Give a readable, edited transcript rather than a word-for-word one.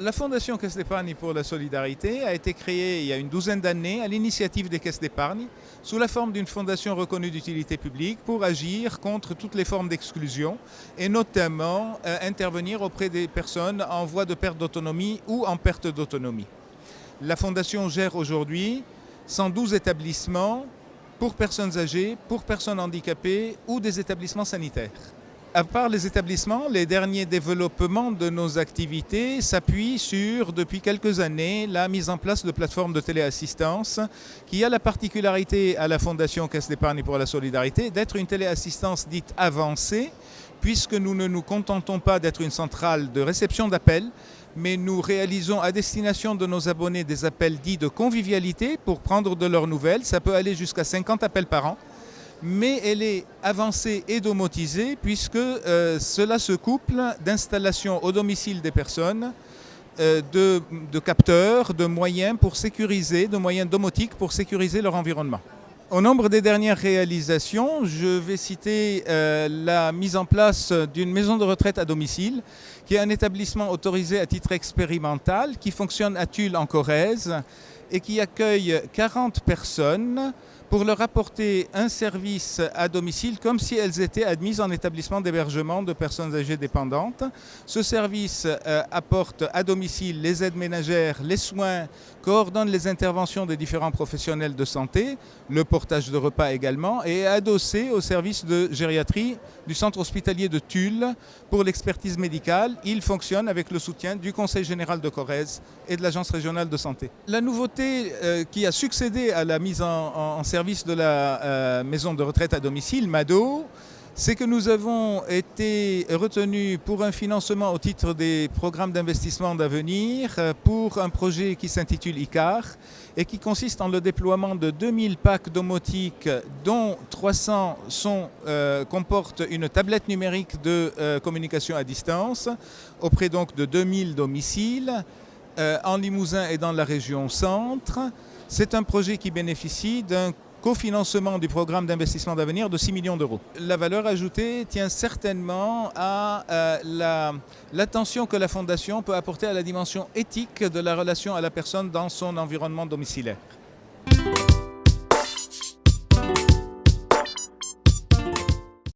La Fondation Caisse d'épargne pour la solidarité a été créée il y a une douzaine d'années à l'initiative des caisses d'épargne sous la forme d'une fondation reconnue d'utilité publique pour agir contre toutes les formes d'exclusion et notamment intervenir auprès des personnes en voie de perte d'autonomie ou en perte d'autonomie. La Fondation gère aujourd'hui 112 établissements pour personnes âgées, pour personnes handicapées ou des établissements sanitaires. À part les établissements, les derniers développements de nos activités s'appuient sur, depuis quelques années, la mise en place de plateformes de téléassistance qui a la particularité à la Fondation Caisse d'épargne pour la solidarité d'être une téléassistance dite avancée, puisque nous ne nous contentons pas d'être une centrale de réception d'appels, mais nous réalisons à destination de nos abonnés des appels dits de convivialité pour prendre de leurs nouvelles. Ça peut aller jusqu'à 50 appels par an. Mais elle est avancée et domotisée puisque cela se couple d'installations au domicile des personnes, de capteurs, de moyens pour sécuriser, de moyens domotiques pour sécuriser leur environnement. Au nombre des dernières réalisations, je vais citer la mise en place d'une maison de retraite à domicile, qui est un établissement autorisé à titre expérimental, qui fonctionne à Tulle en Corrèze et qui accueille 40 personnes pour leur apporter un service à domicile comme si elles étaient admises en établissement d'hébergement de personnes âgées dépendantes. Ce service apporte à domicile les aides ménagères, les soins, coordonne les interventions des différents professionnels de santé, le portage de repas également, et est adossé au service de gériatrie du centre hospitalier de Tulle pour l'expertise médicale. Il fonctionne avec le soutien du Conseil général de Corrèze et de l'Agence régionale de santé. La nouveauté qui a succédé à la mise en service de la maison de retraite à domicile, MADO, c'est que nous avons été retenus pour un financement au titre des programmes d'investissement d'avenir pour un projet qui s'intitule ICAR et qui consiste en le déploiement de 2000 packs domotiques dont 300 comportent une tablette numérique de communication à distance auprès donc de 2000 domiciles en Limousin et dans la région centre. C'est un projet qui bénéficie d'un cofinancement du programme d'investissement d'avenir de 6 millions d'euros. La valeur ajoutée tient certainement à l'attention que la Fondation peut apporter à la dimension éthique de la relation à la personne dans son environnement domiciliaire.